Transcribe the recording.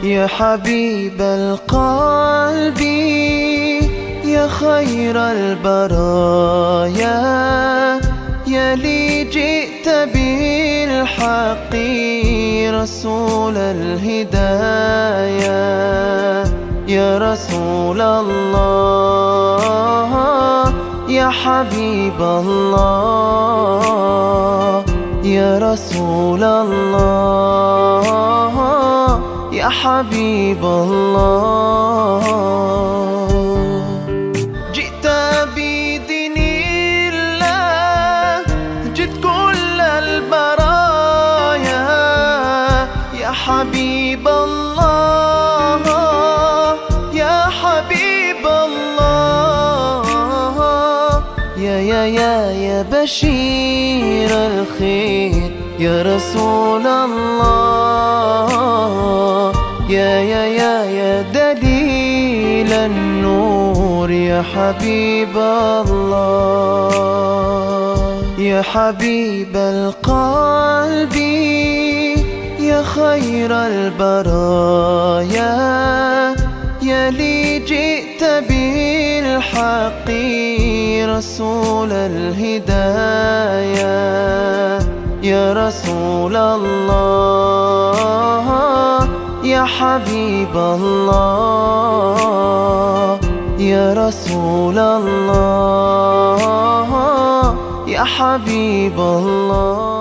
يا حبيب القلب يا خير البرايا، يا لي جئت بالحق رسول الهدايا. يا رسول الله يا حبيب الله، يا رسول الله يا حبيب الله. جئت بدين الله جئت كل البرايا، يا حبيب الله يا حبيب الله. يا بشير الخير يا رسول الله، يا دليل النور يا حبيب الله. يا حبيب القلب يا خير البرايا، يا لي جئت بالحق رسول الهدايا. يا رسول الله يا حبيب الله، يا رسول الله يا حبيب الله.